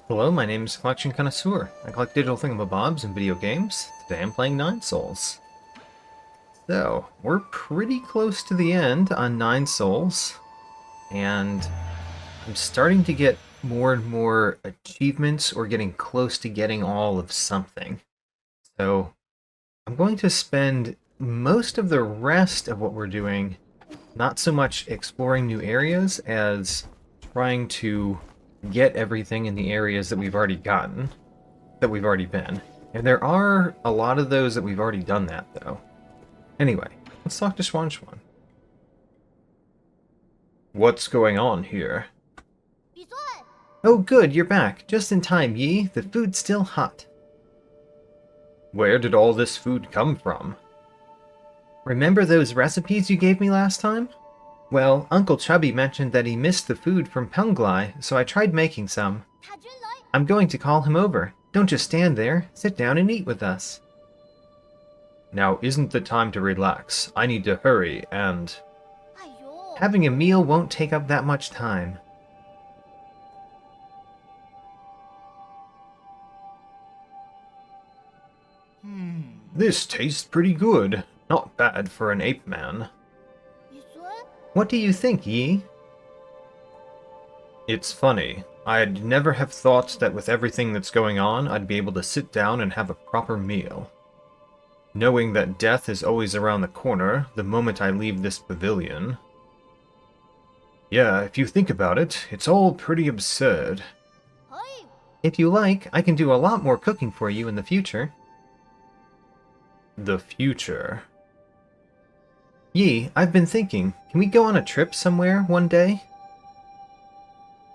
Hello, my name is Collection Connoisseur. I collect digital thingamabobs and video games. Today I'm playing Nine Souls. So, we're pretty close to the end on Nine Souls, and I'm starting to get more and more achievements or getting close to getting all of something. So, I'm going to spend most of the rest of what we're doing not so much exploring new areas as trying to get everything in the areas that we've already gotten, that we've already been. And there are a lot of those that we've already done that, though. Anyway, let's talk to Schwan Schwan. What's going on here? Oh good, you're back. Just in time, Yi. The food's still hot. Where did all this food come from? Remember those recipes you gave me last time? Well, Uncle Chubby mentioned that he missed the food from Penglai, so I tried making some. I'm going to call him over. Don't just stand there. Sit down and eat with us. Now isn't the time to relax. I need to hurry and... Having a meal won't take up that much time. This tastes pretty good. Not bad for an ape man. What do you think, Yi? It's funny. I'd never have thought that with everything that's going on, I'd be able to sit down and have a proper meal. Knowing that death is always around the corner the moment I leave this pavilion. Yeah, if you think about it, it's all pretty absurd. If you like, I can do a lot more cooking for you in the future. The future? Yi, I've been thinking, can we go on a trip somewhere one day?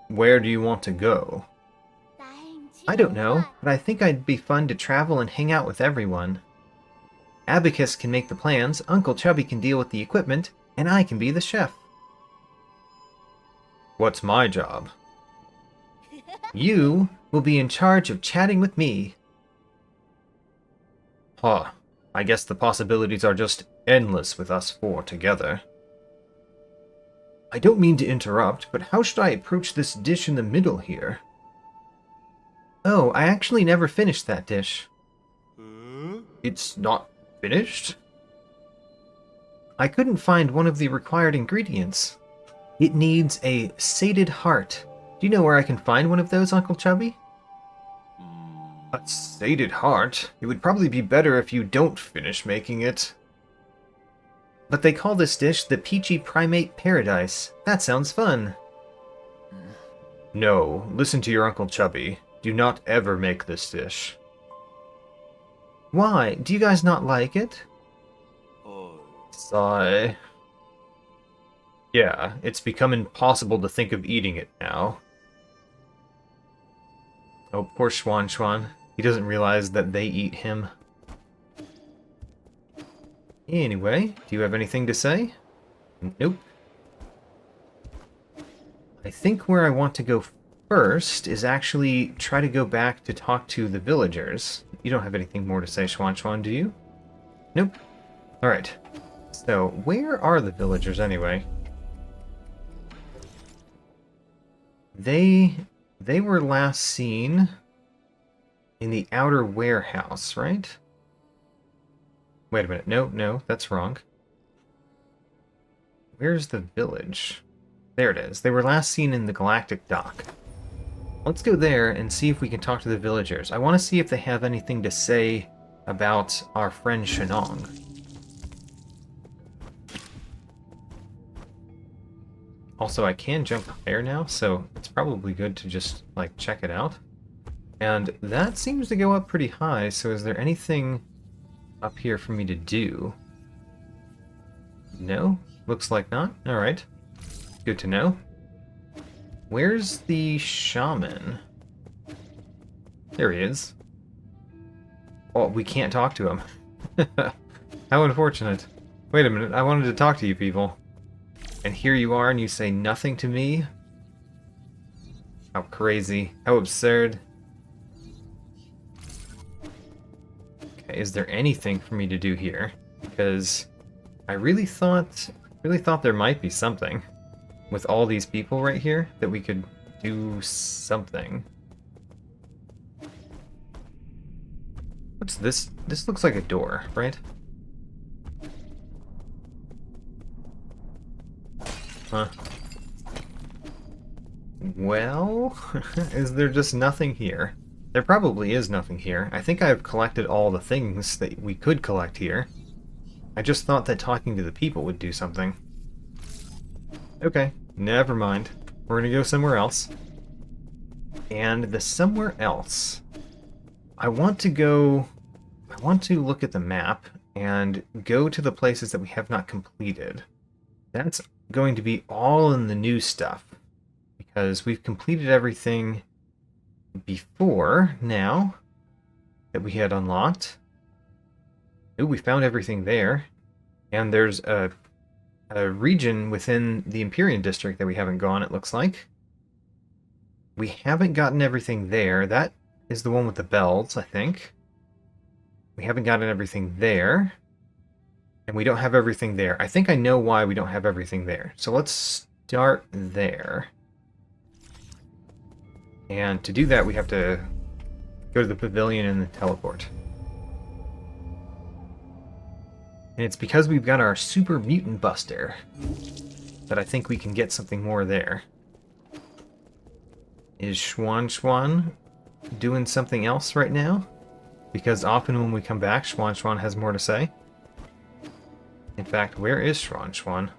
Where do you want to go? I don't know, but I think it'd be fun to travel and hang out with everyone. Abacus can make the plans, Uncle Chubby can deal with the equipment, and I can be the chef. What's my job? You will be in charge of chatting with me. Huh. I guess the possibilities are just endless with us four together. I don't mean to interrupt, but how should I approach this dish in the middle here? Oh, I actually never finished that dish. It's not finished? I couldn't find one of the required ingredients. It needs a sated heart. Do you know where I can find one of those, Uncle Chubby? A sated heart? It would probably be better if you don't finish making it. But they call this dish the Peachy Primate Paradise. That sounds fun. No, listen to your Uncle Chubby. Do not ever make this dish. Why? Do you guys not like it? Sigh. Yeah, it's become impossible to think of eating it now. Oh, poor Schwan Schwan. He doesn't realize that they eat him. Anyway, do you have anything to say? Nope. I think where I want to go first is actually try to go back to talk to the villagers. You don't have anything more to say, Schwan Schwan, do you? Nope. Alright. So, where are the villagers anyway? They were last seen in the outer warehouse, right? Wait a minute. No, that's wrong. Where's the village? There it is. They were last seen in the Galactic Dock. Let's go there and see if we can talk to the villagers. I want to see if they have anything to say about our friend Shenong. Also, I can jump higher now, so it's probably good to just, like, check it out. And that seems to go up pretty high, so is there anything up here for me to do? No? Looks like not. Alright. Good to know. Where's the shaman? There he is. Oh, we can't talk to him. How unfortunate. Wait a minute, I wanted to talk to you people. And here you are and you say nothing to me? How crazy. How absurd. Okay, is there anything for me to do here? Because I really thought there might be something. With all these people right here, that we could do something. What's this? This looks like a door, right? Huh. Well, is there just nothing here? There probably is nothing here. I think I've collected all the things that we could collect here. I just thought that talking to the people would do something. Okay, never mind. We're gonna go somewhere else. And the somewhere else... I want to look at the map and go to the places that we have not completed. That's going to be all in the new stuff, because we've completed everything before now that we had unlocked. Ooh, we found everything there. And there's a region within the Empyrean district that we haven't gone, it looks like. We haven't gotten everything there. That is the one with the bells, I think. We haven't gotten everything there. And we don't have everything there. I think I know why we don't have everything there. So let's start there. And to do that, we have to go to the Pavilion and then teleport. And it's because we've got our Super Mutant Buster that I think we can get something more there. Is Schwan doing something else right now? Because often when we come back, Schwan has more to say. In fact, where is Schwan?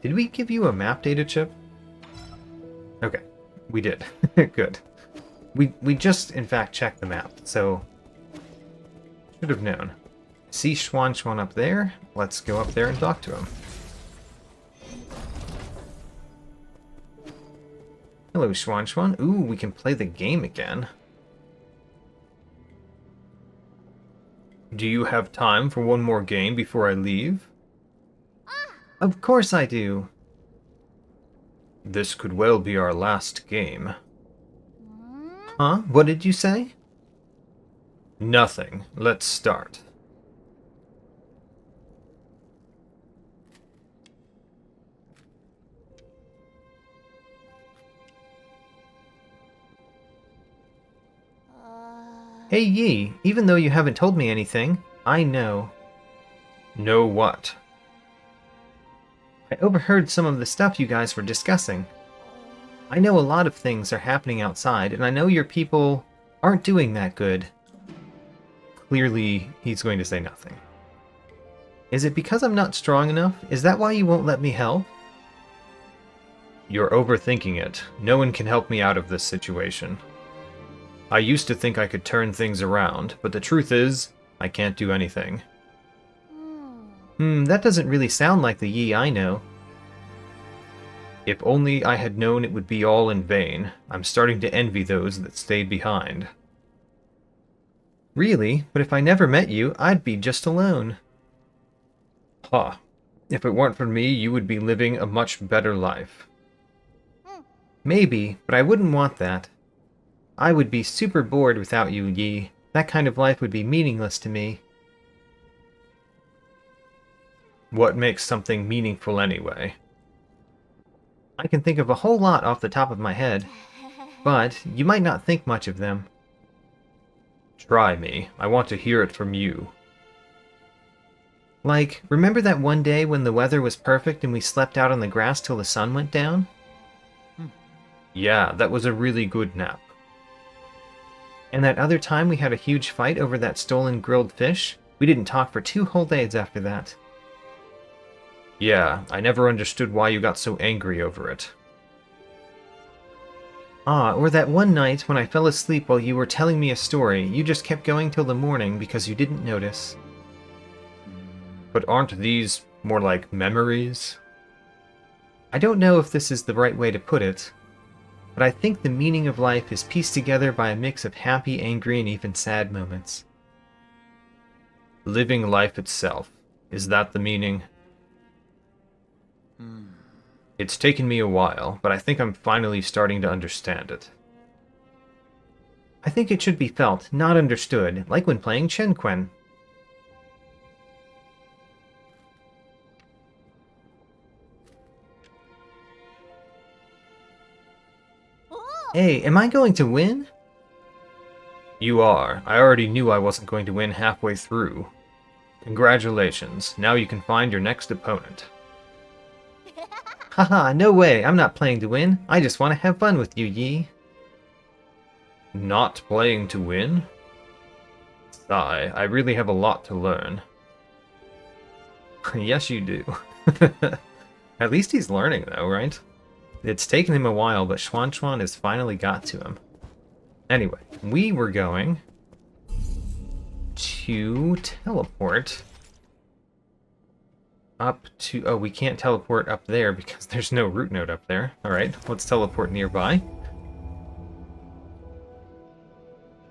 Did we give you a map data chip? Okay, we did. Good. We just, in fact, checked the map, so should have known. See Schwan up there? Let's go up there and talk to him. Hello, Schwan. Ooh, we can play the game again. Do you have time for one more game before I leave? Of course I do. This could well be our last game. Huh? What did you say? Nothing. Let's start. Hey Yi, even though you haven't told me anything, I know. Know what? I overheard some of the stuff you guys were discussing. I know a lot of things are happening outside, and I know your people aren't doing that good. Clearly, he's going to say nothing. Is it because I'm not strong enough? Is that why you won't let me help? You're overthinking it. No one can help me out of this situation. I used to think I could turn things around, but the truth is, I can't do anything. That doesn't really sound like the Yi I know. If only I had known it would be all in vain. I'm starting to envy those that stayed behind. Really? But if I never met you, I'd be just alone. Huh. If it weren't for me, you would be living a much better life. Maybe, but I wouldn't want that. I would be super bored without you, Yi. That kind of life would be meaningless to me. What makes something meaningful anyway? I can think of a whole lot off the top of my head, but you might not think much of them. Try me. I want to hear it from you. Like, remember that one day when the weather was perfect and we slept out on the grass till the sun went down? Yeah, that was a really good nap. And that other time we had a huge fight over that stolen grilled fish? We didn't talk for 2 whole days after that. Yeah, I never understood why you got so angry over it. Ah, or that one night when I fell asleep while you were telling me a story, you just kept going till the morning because you didn't notice. But aren't these more like memories? I don't know if this is the right way to put it, but I think the meaning of life is pieced together by a mix of happy, angry, and even sad moments. Living life itself. Is that the meaning? It's taken me a while, but I think I'm finally starting to understand it. I think it should be felt, not understood, like when playing Shenquen. Hey, am I going to win? You are. I already knew I wasn't going to win halfway through. Congratulations. Now you can find your next opponent. Haha, no way. I'm not playing to win. I just want to have fun with you, Yi. Not playing to win? Sigh, I really have a lot to learn. Yes, you do. At least he's learning, though, right? It's taken him a while, but Xuan has finally got to him. Anyway, we were going to teleport up to... Oh, we can't teleport up there because there's no root node up there. Alright, let's teleport nearby.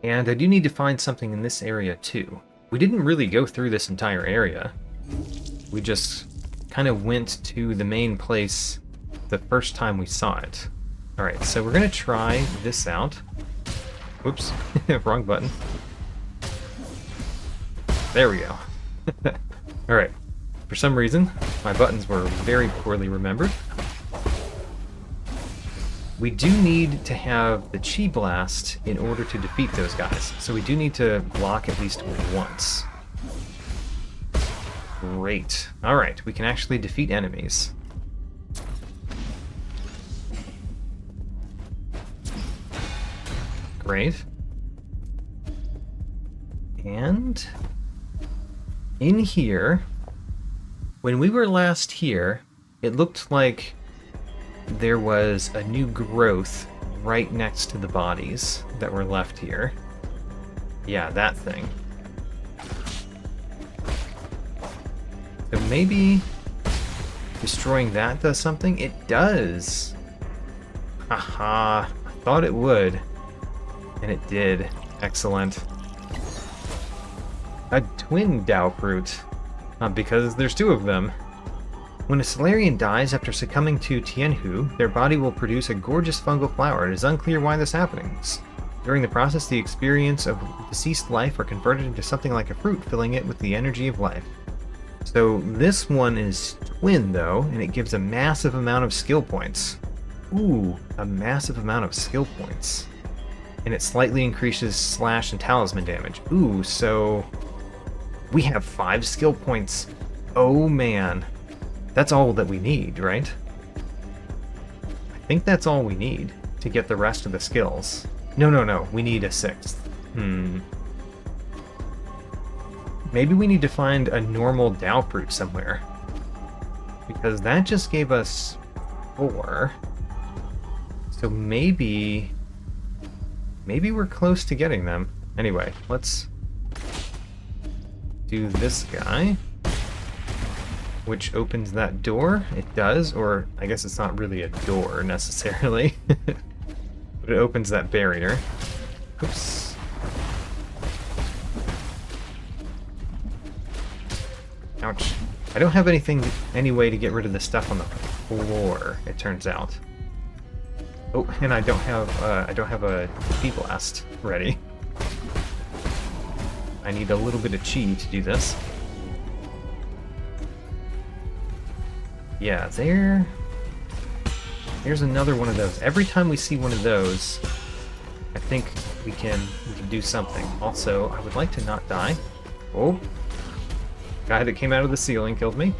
And I do need to find something in this area, too. We didn't really go through this entire area. We just kind of went to the main place the first time we saw it. Alright, so we're going to try this out. Whoops, wrong button. There we go. Alright, for some reason, my buttons were very poorly remembered. We do need to have the Chi Blast in order to defeat those guys, so we do need to block at least once. Great. Alright, we can actually defeat enemies. Great. And in here, when we were last here, it looked like there was a new growth right next to the bodies that were left here. Yeah, that thing. So maybe destroying that does something? It does! Haha, I thought it would. And it did. Excellent. A twin Dao fruit. Not because there's two of them. When a Solarian dies after succumbing to Tianhu, their body will produce a gorgeous fungal flower. It is unclear why this happens. During the process, the experience of deceased life are converted into something like a fruit, filling it with the energy of life. So this one is twin, though, and it gives a massive amount of skill points. Ooh, a massive amount of skill points. And it slightly increases slash and talisman damage. Ooh, so we have 5 skill points. Oh man. That's all that we need, right? I think that's all we need to get the rest of the skills. No. We need a 6th. Maybe we need to find a normal Dao fruit somewhere. Because that just gave us 4. So maybe we're close to getting them. Anyway, let's do this guy, which opens that door. It does, or I guess it's not really a door necessarily, but it opens that barrier. Oops. Ouch. I don't have any way to get rid of the stuff on the floor, it turns out. Oh, and I don't have a Chi Blast ready. I need a little bit of Chi to do this. Yeah, there's another one of those. Every time we see one of those, I think we can do something. Also, I would like to not die. Oh, guy that came out of the ceiling killed me.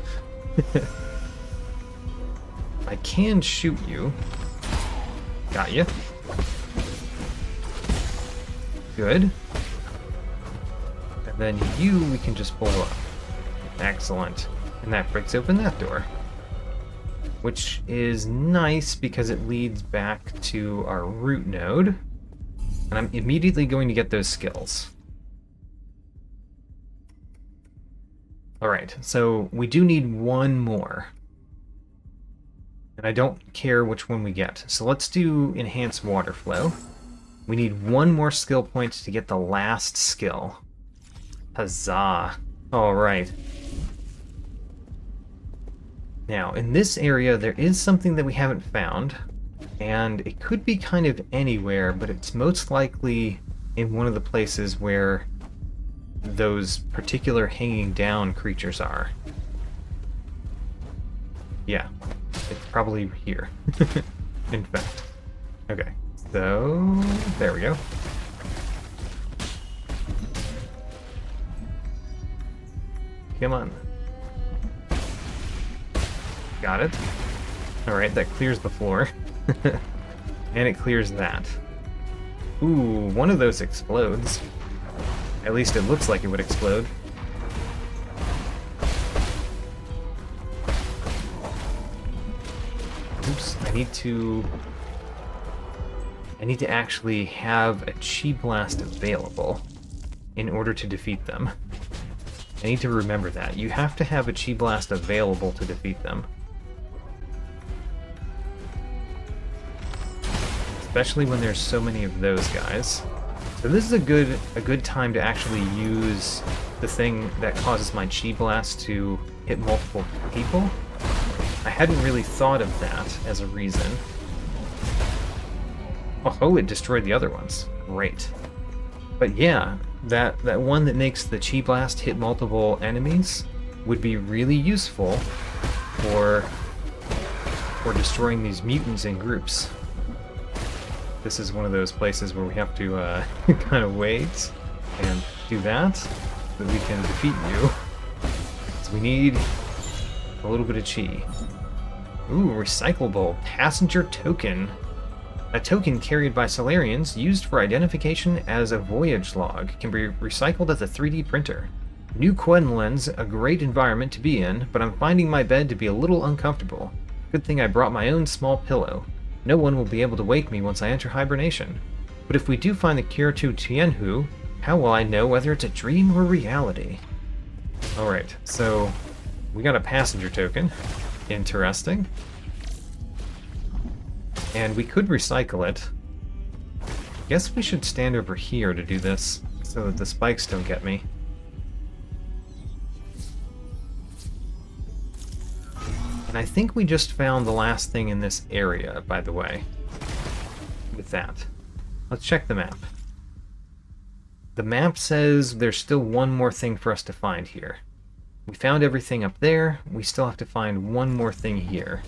I can shoot you. Got you. Good. And then you, we can just pull up. Excellent. And that breaks open that door. Which is nice because it leads back to our root node. And I'm immediately going to get those skills. Alright, so we do need one more. And I don't care which one we get. So let's do Enhance Water Flow. We need one more skill point to get the last skill. Huzzah. Alright. Now, in this area, there is something that we haven't found. And it could be kind of anywhere, but it's most likely in one of the places where those particular hanging down creatures are. Yeah, it's probably here. In fact. Okay, so there we go. Come on. Got it. Alright, that clears the floor. And it clears that. Ooh, one of those explodes. At least it looks like it would explode. Oops, I need to actually have a Chi Blast available in order to defeat them. I need to remember that. You have to have a Chi Blast available to defeat them. Especially when there's so many of those guys. So this is a good time to actually use the thing that causes my Chi Blast to hit multiple people. I hadn't really thought of that as a reason. Oh, it destroyed the other ones. Great. But yeah, that one that makes the Chi Blast hit multiple enemies would be really useful for destroying these mutants in groups. This is one of those places where we have to kind of wait and do that so that we can defeat you. So we need a little bit of chi. Ooh, recyclable passenger token. A token carried by Solarians used for identification as a voyage log can be recycled as a 3D printer. New Quenlin's a great environment to be in, but I'm finding my bed to be a little uncomfortable. Good thing I brought my own small pillow. No one will be able to wake me once I enter hibernation. But if we do find the cure to Tianhu, how will I know whether it's a dream or reality? Alright, so we got a passenger token. Interesting. And we could recycle it. Guess we should stand over here to do this, so that the spikes don't get me. And I think we just found the last thing in this area, by the way. With that. Let's check the map. The map says there's still one more thing for us to find here. We found everything up there, we still have to find one more thing here.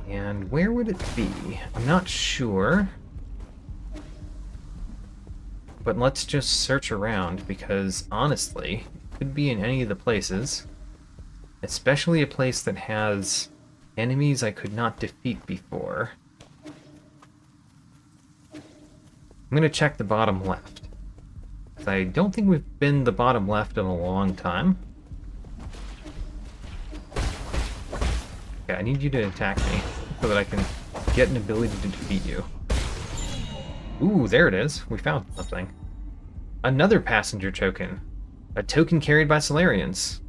And where would it be? I'm not sure. But let's just search around, because honestly, it could be in any of the places. Especially a place that has enemies I could not defeat before. I'm gonna check the bottom left. I don't think we've been the bottom left in a long time. Okay, I need you to attack me so that I can get an ability to defeat you. Ooh, there it is. We found something. Another passenger token. A token carried by Solarians.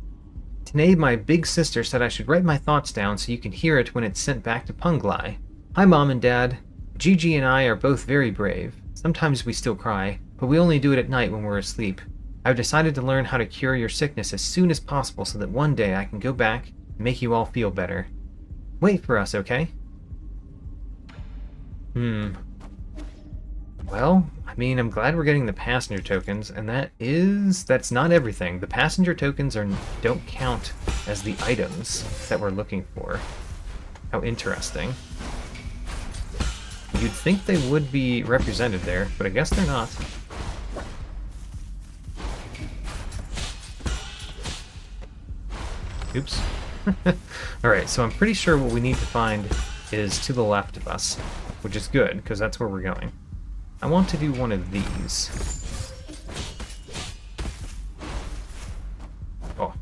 Today, my big sister said I should write my thoughts down so you can hear it when it's sent back to Punglai. Hi, Mom and Dad. Gigi and I are both very brave. Sometimes we still cry, but we only do it at night when we're asleep. I've decided to learn how to cure your sickness as soon as possible so that one day I can go back and make you all feel better. Wait for us, okay? Well, I mean, I'm glad we're getting the passenger tokens, and that's not everything. The passenger tokens don't count as the items that we're looking for. How interesting. You'd think they would be represented there, but I guess they're not. Oops. Alright, so I'm pretty sure what we need to find is to the left of us, which is good, because that's where we're going. I want to do one of these. Oh.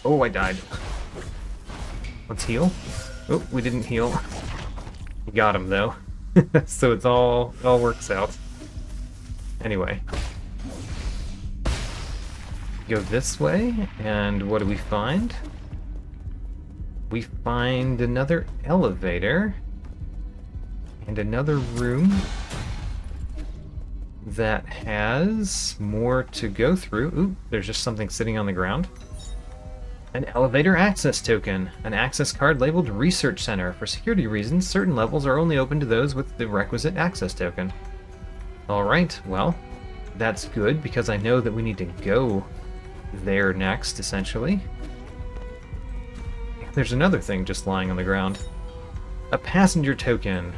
Oh, I died. Let's heal. Oh, we didn't heal. We got him, though. So it all works out. Anyway. Go this way, and what do we find? We find another elevator. And another room that has more to go through. Ooh, there's just something sitting on the ground. An elevator access token. An access card labeled Research Center. For security reasons, certain levels are only open to those with the requisite access token. Alright, well, that's good because I know that we need to go there next, essentially. There's another thing just lying on the ground. A passenger token.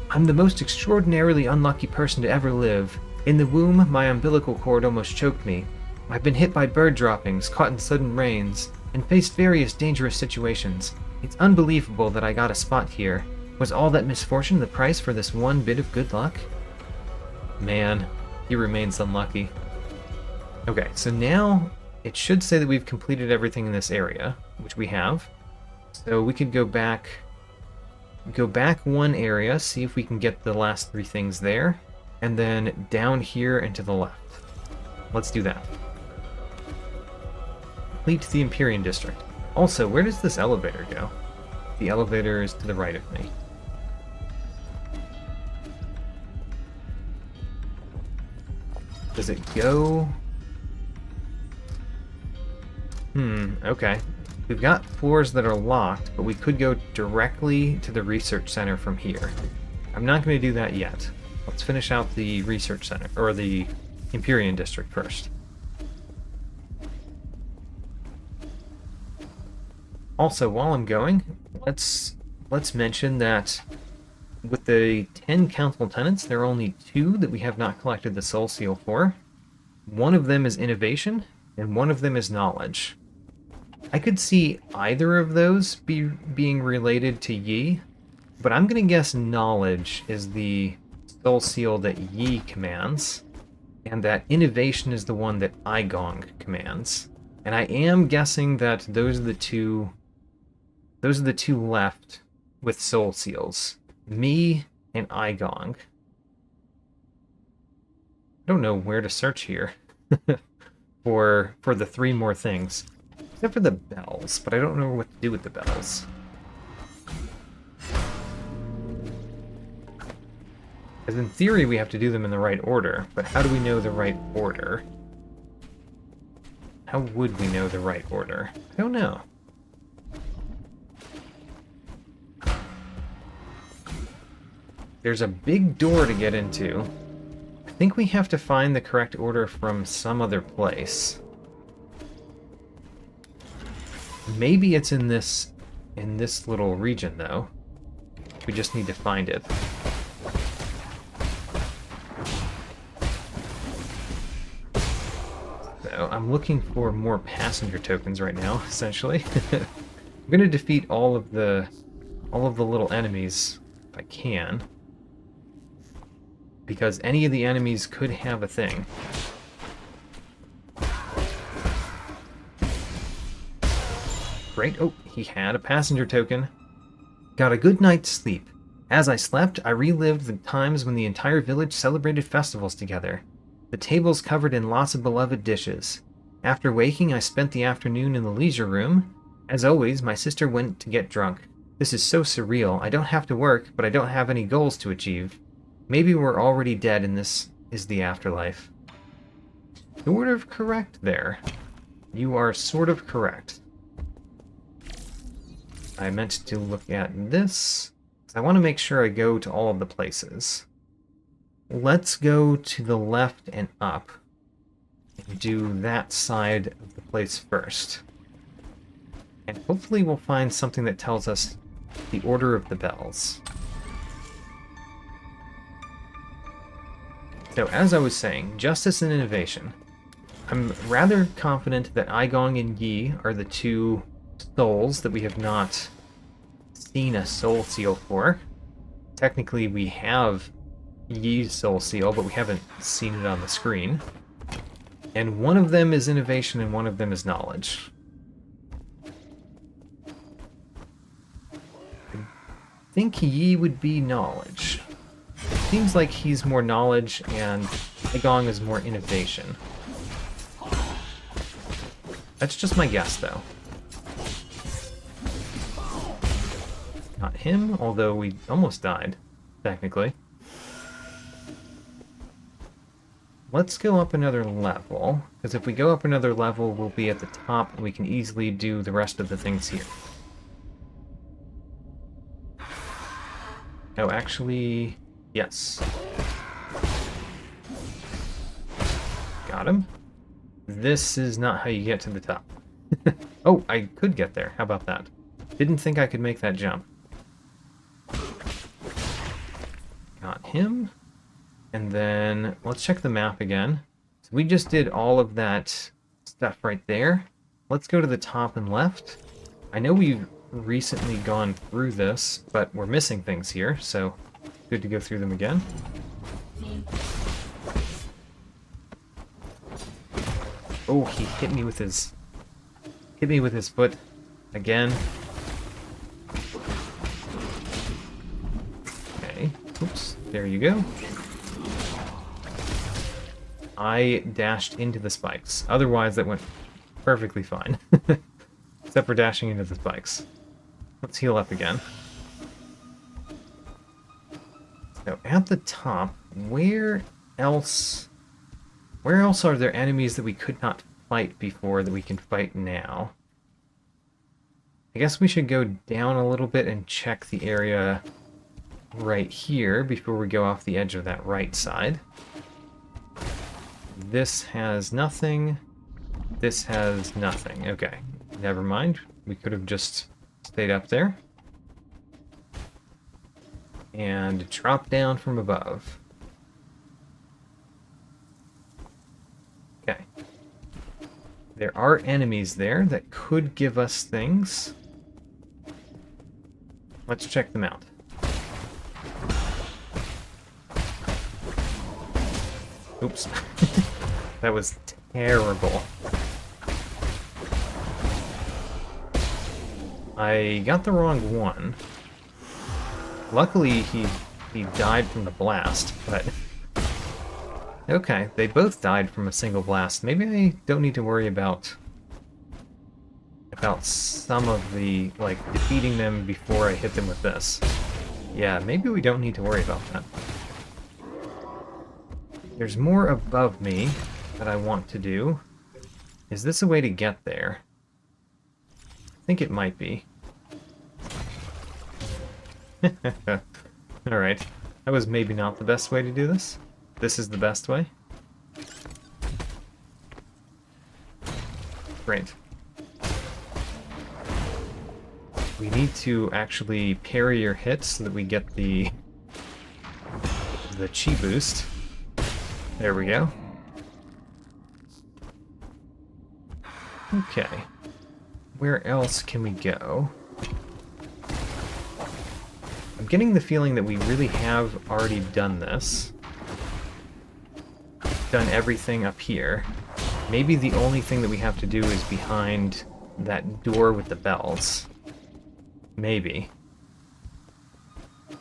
I'm the most extraordinarily unlucky person to ever live. In the womb, my umbilical cord almost choked me. I've been hit by bird droppings, caught in sudden rains, and faced various dangerous situations. It's unbelievable that I got a spot here. Was all that misfortune the price for this one bit of good luck? Man, he remains unlucky. Okay, so now it should say that we've completed everything in this area, which we have. So we could go back one area, see if we can get the last 3 things there, and then down here and to the left. Let's do that. Complete the Empyrean District. Also, where does this elevator go? The elevator is to the right of me. Does it go... okay. We've got floors that are locked, but we could go directly to the research center from here. I'm not going to do that yet. Let's finish out the research center, or the Empyrean District first. Also, while I'm going, let's mention that with the 10 council tenants, there are only 2 that we have not collected the soul seal for. One of them is innovation, and one of them is knowledge. I could see either of those being related to Yi, but I'm going to guess knowledge is the soul seal that Yi commands, and that innovation is the one that Igong commands. And I am guessing that those are the two left with soul seals. Me and Igong. I don't know where to search here for the 3 more things. Except for the bells, but I don't know what to do with the bells. Because in theory we have to do them in the right order, but how do we know the right order? How would we know the right order? I don't know. There's a big door to get into. I think we have to find the correct order from some other place. Maybe it's in this little region, though. We just need to find it. So I'm looking for more passenger tokens right now, essentially. I'm gonna defeat all of the little enemies if I can, because any of the enemies could have a thing. Great. Oh, he had a passenger token. Got a good night's sleep. As I slept, I relived the times when the entire village celebrated festivals together. The tables covered in lots of beloved dishes. After waking, I spent the afternoon in the leisure room. As always, my sister went to get drunk. This is so surreal. I don't have to work, but I don't have any goals to achieve. Maybe we're already dead and this is the afterlife. Sort of correct there. You are sort of correct. I meant to look at this. I want to make sure I go to all of the places. Let's go to the left and up and do that side of the place first. And hopefully we'll find something that tells us the order of the bells. So as I was saying, justice and innovation. I'm rather confident that Igong and Yi are the 2 souls that we have not seen a soul seal for. Technically we have Yi's soul seal, but we haven't seen it on the screen. And one of them is innovation and one of them is knowledge. I think Yi would be knowledge. Seems like he's more knowledge and Igong is more innovation. That's just my guess, though. Not him, although we almost died, technically. Let's go up another level, because if we go up another level, we'll be at the top and we can easily do the rest of the things here. Oh, actually, yes. Got him. This is not how you get to the top. Oh, I could get there. How about that? Didn't think I could make that jump. him. And then let's check the map again. So we just did all of that stuff right there. Let's go to the top and left. I know we've recently gone through this, but we're missing things here, so good to go through them again. Oh, he hit me with his foot again. Okay, oops, there you go. I dashed into the spikes. Otherwise, that went perfectly fine. Except for dashing into the spikes. Let's heal up again. So, at the top, where else are there enemies that we could not fight before that we can fight now? I guess we should go down a little bit and check the area right here before we go off the edge of that right side. This has nothing. This has nothing. Okay, never mind. We could have just stayed up there and dropped down from above. Okay. There are enemies there that could give us things. Let's check them out. Oops. That was terrible. I got the wrong one. Luckily, he died from the blast, but... Okay, they both died from a single blast. Maybe I don't need to worry about some of the, like, defeating them before I hit them with this. Yeah, maybe we don't need to worry about that. There's more above me that I want to do. Is this a way to get there? I think it might be. Alright, that was maybe not the best way to do this. This is the best way. Great. We need to actually parry your hits so that we get the chi boost. There we go. Okay. Where else can we go? I'm getting the feeling that we really have already done this. Done everything up here. Maybe the only thing that we have to do is behind that door with the bells. Maybe.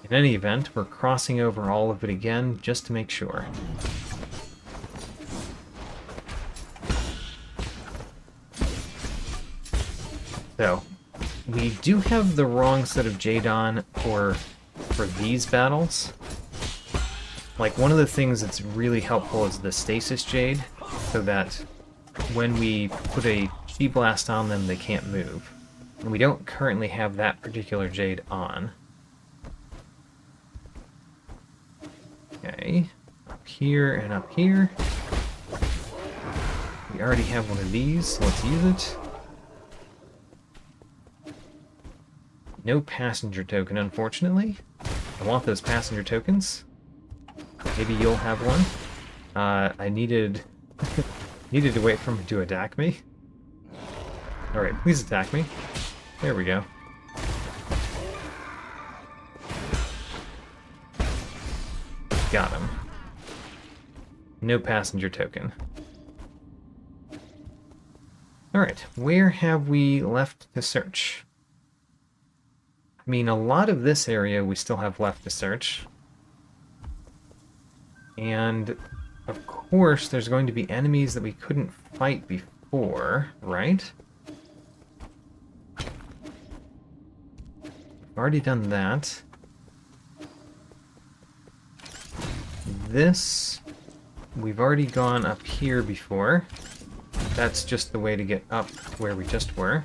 In any event, we're crossing over all of it again just to make sure. So, we do have the wrong set of Jade on for these battles. Like, one of the things that's really helpful is the Stasis Jade, so that when we put a Chi Blast on them, they can't move. And we don't currently have that particular Jade on. Okay, up here and up here. We already have one of these, so let's use it. No passenger token, unfortunately. I want those passenger tokens. Maybe you'll have one. I needed to wait for him to attack me. Alright, please attack me. There we go. Got him. No passenger token. Alright, where have we left to search? I mean, a lot of this area we still have left to search. And, of course, there's going to be enemies that we couldn't fight before, right? We've already done that. This, we've already gone up here before. That's just the way to get up where we just were.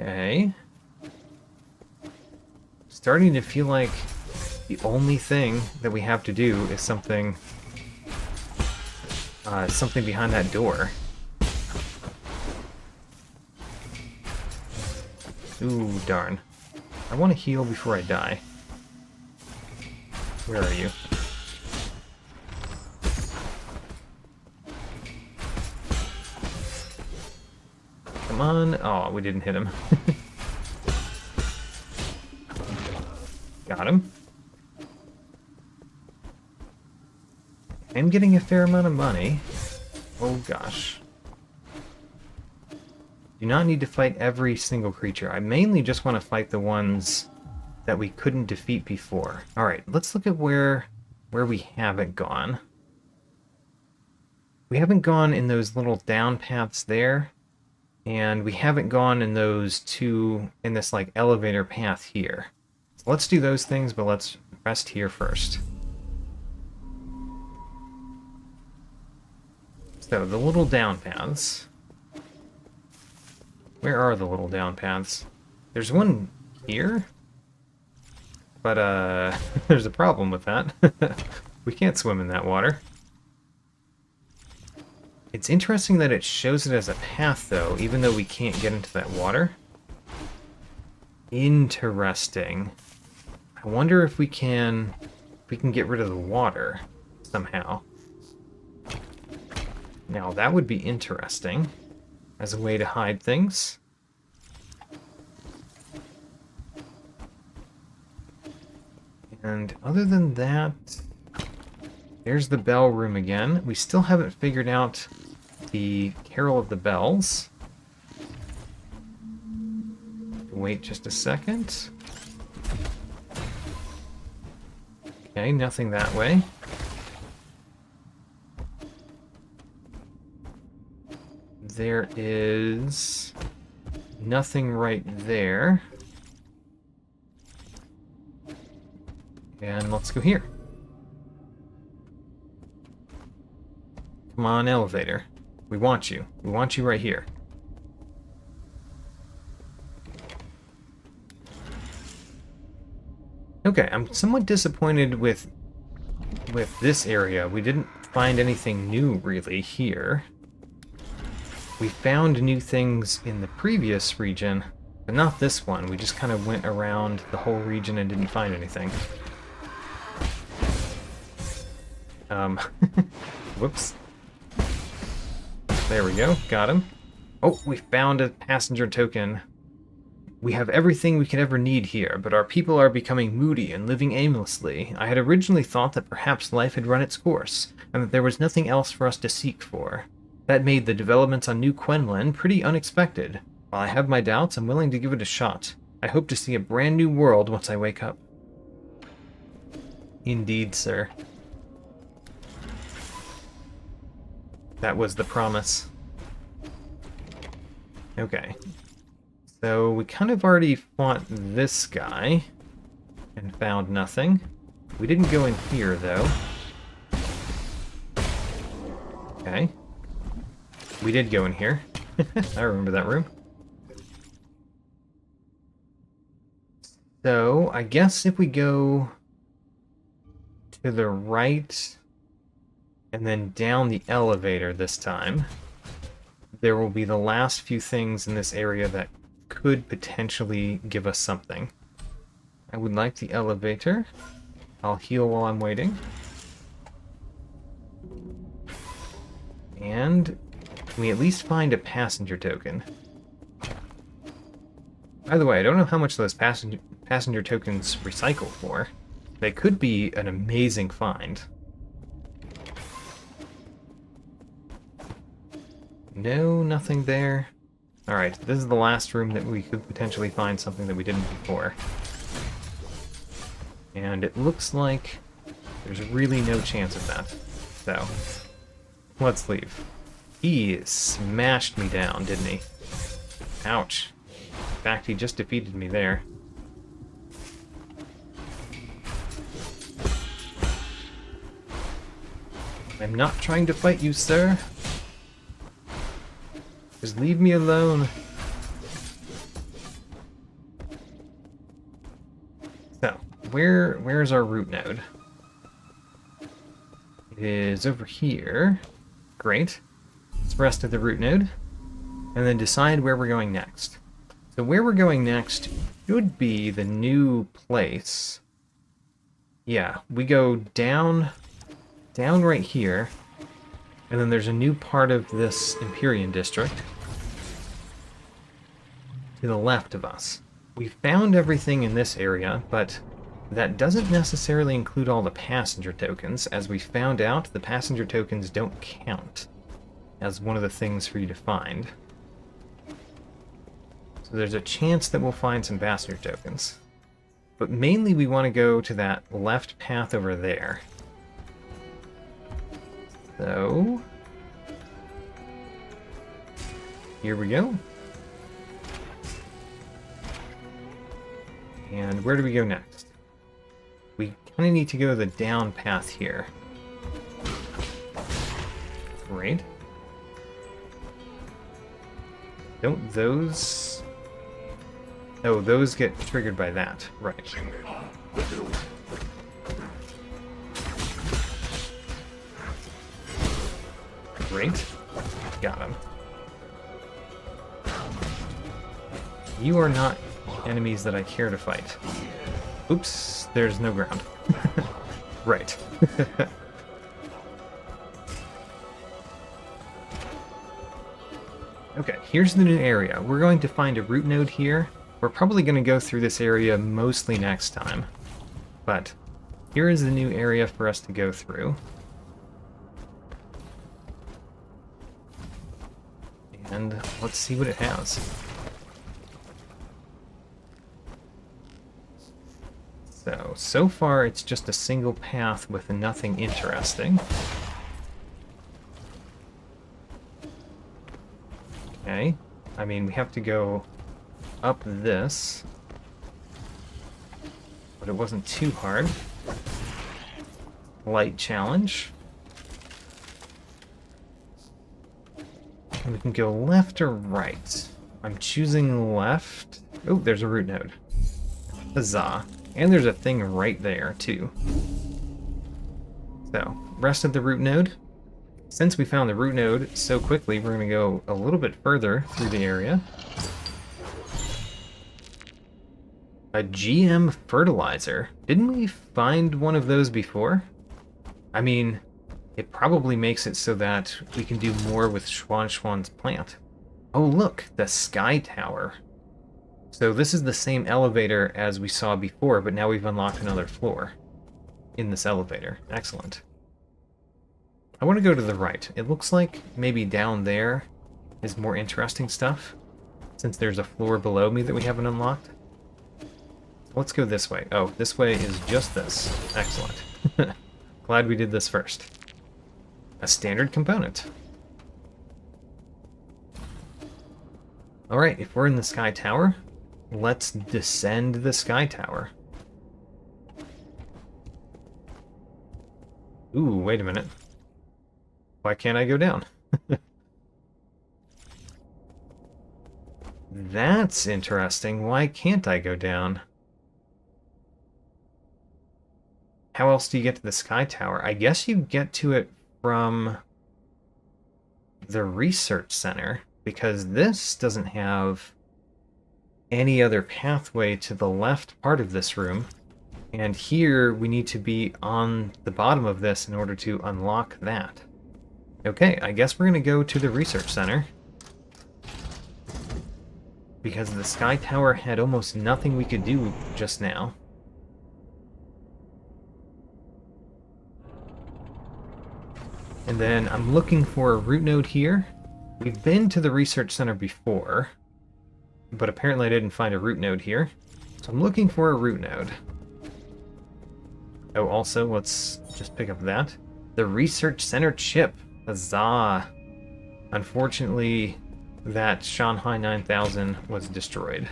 Okay. Starting to feel like the only thing that we have to do is something behind that door. Ooh, darn. I want to heal before I die. Where are you? Come on. Oh, we didn't hit him. Got him. I'm getting a fair amount of money. Oh gosh. Do not need to fight every single creature. I mainly just want to fight the ones that we couldn't defeat before. Alright, let's look at where we haven't gone. We haven't gone in those little down paths there, and we haven't gone in those two, in this like elevator path here. So let's do those things, but let's rest here first. So, the little down paths. Where are the little down paths? There's one here, but there's a problem with that. We can't swim in that water. It's interesting that it shows it as a path, though, even though we can't get into that water. Interesting. I wonder if we can get rid of the water somehow. Now, that would be interesting as a way to hide things. And other than that, there's the bell room again. We still haven't figured out the Carol of the Bells. Wait just a second. Okay, nothing that way. There is nothing right there. And let's go here. Come on, elevator. We want you. We want you right here. Okay, I'm somewhat disappointed with this area. We didn't find anything new, really, here. We found new things in the previous region, but not this one. We just kind of went around the whole region and didn't find anything. Whoops. There we go, got him. Oh, we found a passenger token. We have everything we could ever need here, but our people are becoming moody and living aimlessly. I had originally thought that perhaps life had run its course, and that there was nothing else for us to seek for. That made the developments on New Quenlin pretty unexpected. While I have my doubts, I'm willing to give it a shot. I hope to see a brand new world once I wake up. Indeed, sir. That was the promise. Okay. So we kind of already fought this guy and found nothing. We didn't go in here, though. Okay. We did go in here. I remember that room. So, I guess if we go to the right and then down the elevator this time, there will be the last few things in this area that could potentially give us something. I would like the elevator. I'll heal while I'm waiting. And can we at least find a passenger token? By the way, I don't know how much those passenger tokens recycle for. They could be an amazing find. No, nothing there. Alright, this is the last room that we could potentially find something that we didn't before. And it looks like there's really no chance of that. So, let's leave. He smashed me down, didn't he? Ouch. In fact, he just defeated me there. I'm not trying to fight you, sir. Just leave me alone. So, where's our root node? It is over here. Great. Let's rest at the root node, and then decide where we're going next. So where we're going next should be the new place. Yeah, we go down right here, and then there's a new part of this Empyrean district to the left of us. We found everything in this area, but that doesn't necessarily include all the passenger tokens. As we found out, the passenger tokens don't count as one of the things for you to find. So there's a chance that we'll find some passenger tokens. But mainly we want to go to that left path over there. So here we go. And where do we go next? We kind of need to go the down path here. Great. Don't those... Oh, those get triggered by that. Right. Great. Got him. You are not enemies that I care to fight. Oops, there's no ground. Right. Okay, here's the new area. We're going to find a root node here. We're probably going to go through this area mostly next time. But here is the new area for us to go through. And let's see what it has. So far it's just a single path with nothing interesting. Okay, I mean, we have to go up this, but it wasn't too hard. Light challenge. And we can go left or right. I'm choosing left. Oh, there's a root node. Huzzah. And there's a thing right there, too. So, rest of the root node. Since we found the root node so quickly, we're going to go a little bit further through the area. A GM fertilizer. Didn't we find one of those before? I mean, it probably makes it so that we can do more with Schwan's plant. Oh look, the Sky Tower. So this is the same elevator as we saw before, but now we've unlocked another floor in this elevator. Excellent. I want to go to the right. It looks like maybe down there is more interesting stuff, since there's a floor below me that we haven't unlocked. Let's go this way. Oh, this way is just this. Excellent. Glad we did this first. A standard component. Alright, if we're in the Sky Tower, let's descend the Sky Tower. Ooh, wait a minute. Why can't I go down? That's interesting. Why can't I go down? How else do you get to the Sky Tower? I guess you get to it from the research center, because this doesn't have any other pathway to the left part of this room. And here we need to be on the bottom of this in order to unlock that. Okay, I guess we're going to go to the research center, because the Sky Tower had almost nothing we could do just now. And then I'm looking for a root node here. We've been to the research center before, but apparently I didn't find a root node here. So I'm looking for a root node. Oh, also, let's just pick up that. The research center chip. Huzzah! Unfortunately, that Shanghai 9000 was destroyed.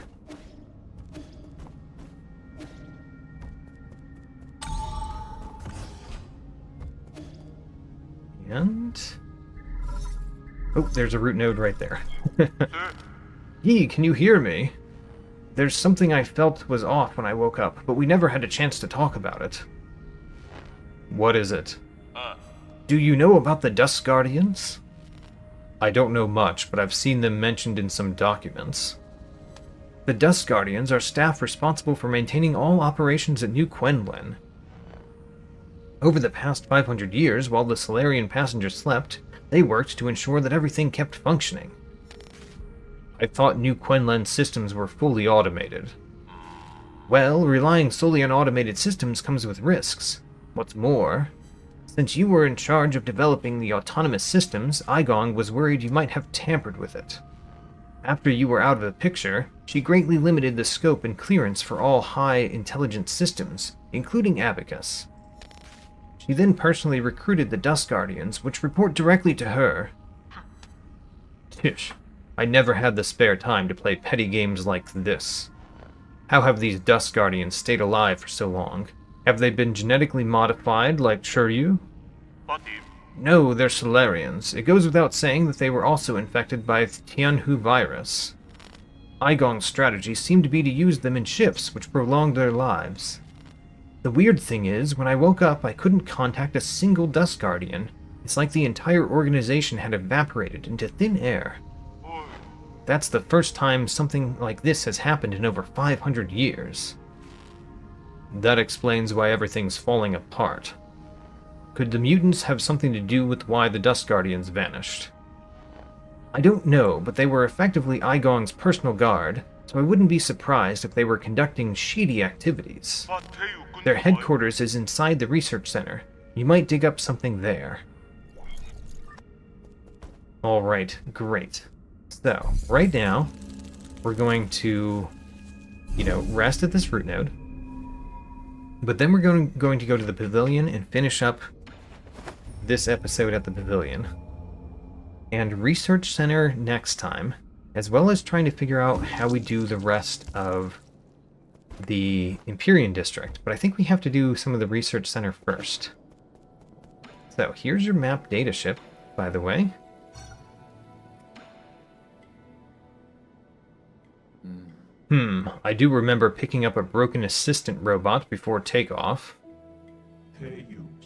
And... oh, there's a root node right there. Yee, can you hear me? There's something I felt was off when I woke up, but we never had a chance to talk about it. What is it? Do you know about the Dust Guardians? I don't know much, but I've seen them mentioned in some documents. The Dust Guardians are staff responsible for maintaining all operations at New Quenlin. Over the past 500 years, while the Solarian passengers slept, they worked to ensure that everything kept functioning. I thought New Quenlin's systems were fully automated. Well, relying solely on automated systems comes with risks. What's more, since you were in charge of developing the autonomous systems, Igong was worried you might have tampered with it. After you were out of the picture, she greatly limited the scope and clearance for all high-intelligence systems, including Abacus. She then personally recruited the Dust Guardians, which report directly to her. Tish, I never had the spare time to play petty games like this. How have these Dust Guardians stayed alive for so long? Have they been genetically modified like Shiryu? No, they're Solarians. It goes without saying that they were also infected by the Tianhu virus. Igong's strategy seemed to be to use them in shifts, which prolonged their lives. The weird thing is, when I woke up, I couldn't contact a single Dust Guardian. It's like the entire organization had evaporated into thin air. That's the first time something like this has happened in over 500 years. That explains why everything's falling apart. Could the mutants have something to do with why the Dust Guardians vanished? I don't know, but they were effectively Igong's personal guard, so I wouldn't be surprised if they were conducting shady activities. Their headquarters is inside the research center. You might dig up something there. Alright, great. So, right now, we're going to, rest at this root node. But then we're going to go to the Pavilion and finish up this episode at the Pavilion. And Research Center next time, as well as trying to figure out how we do the rest of the Empyrean District. But I think we have to do some of the Research Center first. So, here's your map data ship, by the way. I do remember picking up a broken assistant robot before takeoff.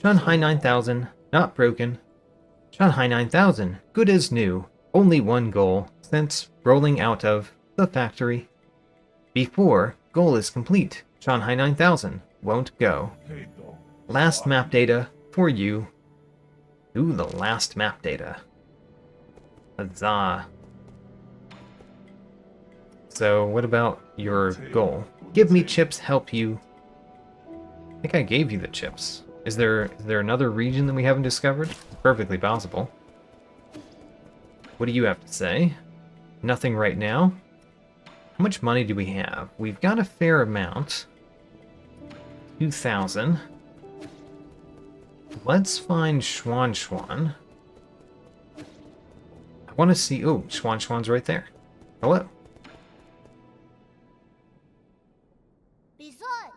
Shanghai 9000, not broken. Shanghai 9000, good as new. Only one goal, since rolling out of the factory. Before, goal is complete. Shanghai 9000, won't go. Last map data for you. Ooh, the last map data. Huzzah. So, what about your goal? Give me chips, help you. I think I gave you the chips. Is there another region that we haven't discovered? Perfectly possible. What do you have to say? Nothing right now. How much money do we have? We've got a fair amount. 2,000. Let's find Schwan. I want to see... Oh, Schwan's right there. Hello.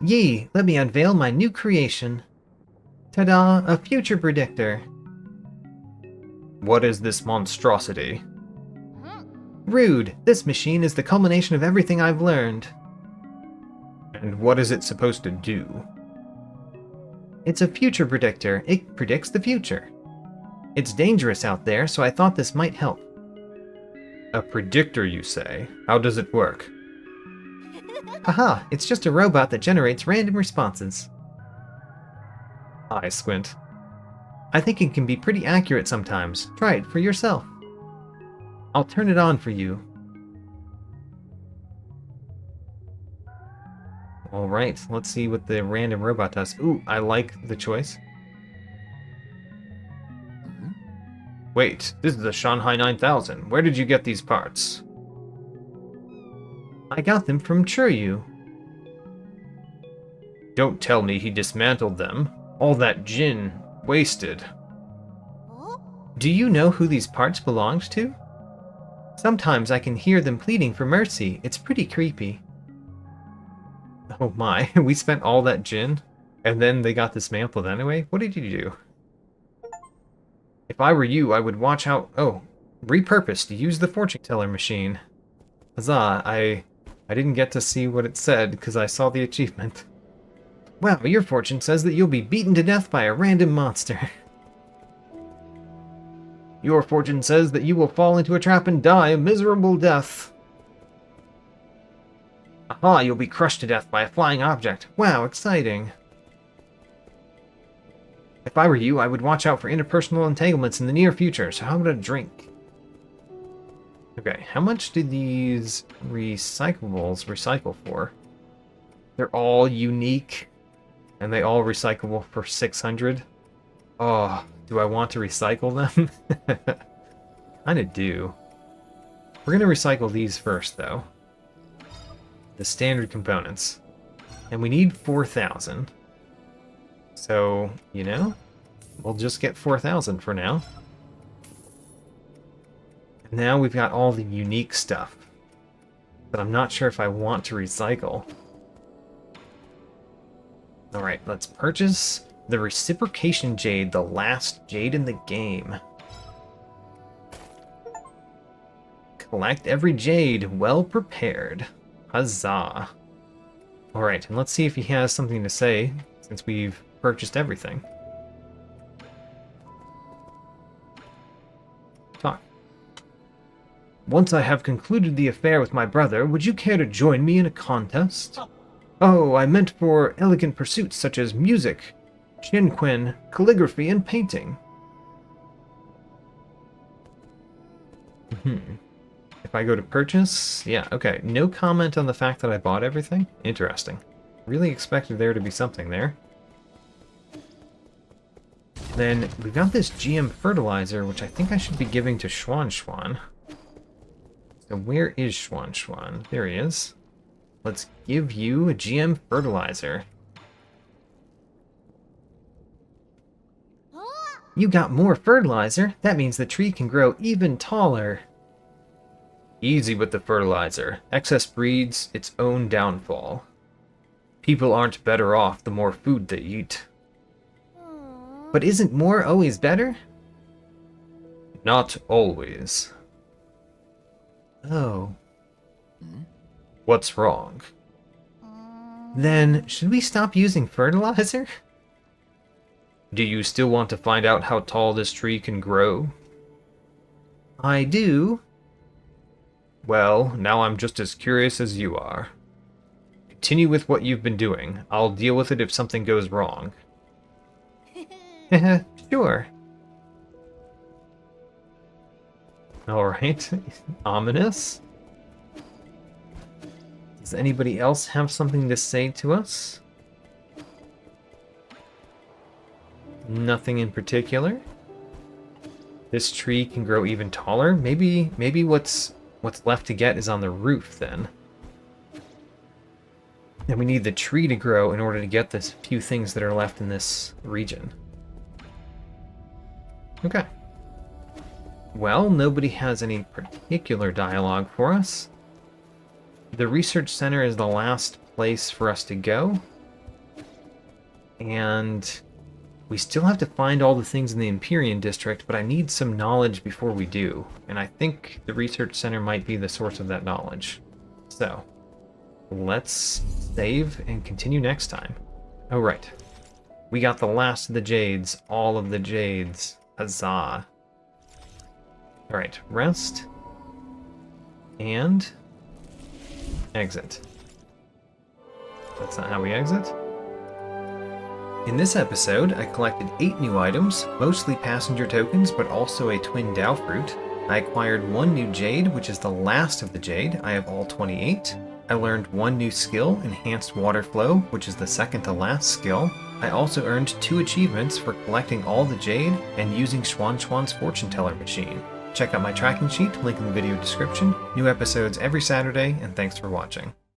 Yee, let me unveil my new creation. Ta-da, a future predictor. What is this monstrosity? Rude, this machine is the culmination of everything I've learned. And what is it supposed to do? It's a future predictor. It predicts the future. It's dangerous out there, so I thought this might help. A predictor, you say? How does it work? Haha, it's just a robot that generates random responses. I squint. I think it can be pretty accurate sometimes. Try it for yourself. I'll turn it on for you. Alright, let's see what the random robot does. Ooh, I like the choice. Wait, this is the Shanghai 9000. Where did you get these parts? I got them from Shiryu. Don't tell me he dismantled them. All that Jin wasted. Do you know who these parts belonged to? Sometimes I can hear them pleading for mercy. It's pretty creepy. Oh my, we spent all that Jin, and then they got dismantled anyway? What did you do? If I were you, I would watch out... Oh, repurposed to use the fortune teller machine. Huzzah, I didn't get to see what it said because I saw the achievement. Wow, your fortune says that you'll be beaten to death by a random monster. Your fortune says that you will fall into a trap and die a miserable death. Aha, you'll be crushed to death by a flying object. Wow, exciting. If I were you, I would watch out for interpersonal entanglements in the near future, so how about a drink? Okay, how much do these recyclables recycle for? They're all unique, and they all recyclable for 600. Oh, do I want to recycle them? Kinda do. We're gonna recycle these first, though. The standard components. And we need 4,000. So, you know, we'll just get 4,000 for now. And now we've got all the unique stuff. But I'm not sure if I want to recycle. Alright, let's purchase the Reciprocation Jade, the last jade in the game. Collect every jade, well prepared. Huzzah. Alright, and let's see if he has something to say, since we've purchased everything. Talk. Once I have concluded the affair with my brother, would you care to join me in a contest? Oh, I meant for elegant pursuits such as music, chinquin, calligraphy, and painting. If I go to purchase, yeah, okay. No comment on the fact that I bought everything. Interesting. Really expected there to be something there. Then we've got this GM fertilizer, which I think I should be giving to Schwan. So where is Schwan? There he is. Let's give you a GM fertilizer. You got more fertilizer? That means the tree can grow even taller. Easy with the fertilizer. Excess breeds its own downfall. People aren't better off the more food they eat. But isn't more always better? Not always. Oh. What's wrong? Then, should we stop using fertilizer? Do you still want to find out how tall this tree can grow? I do. Well, now I'm just as curious as you are. Continue with what you've been doing. I'll deal with it if something goes wrong. Sure. Alright. Ominous. Does anybody else have something to say to us? Nothing in particular. This tree can grow even taller. Maybe what's left to get is on the roof then. And we need the tree to grow in order to get the few things that are left in this region. Okay. Well, nobody has any particular dialogue for us. The research center is the last place for us to go. And we still have to find all the things in the Empyrean district, but I need some knowledge before we do. And I think the research center might be the source of that knowledge. So, let's save and continue next time. Oh, right. We got the last of the jades, all of the jades. Huzzah. Alright, rest. And exit. That's not how we exit. In this episode, I collected 8 new items, mostly passenger tokens, but also a twin Dao fruit. I acquired 1 new jade, which is the last of the jade. I have all 28. I learned 1 new skill, enhanced water flow, which is the second to last skill. I also earned 2 achievements for collecting all the jade and using Schwan's fortune teller machine. Check out my tracking sheet, link in the video description. New episodes every Saturday, and thanks for watching.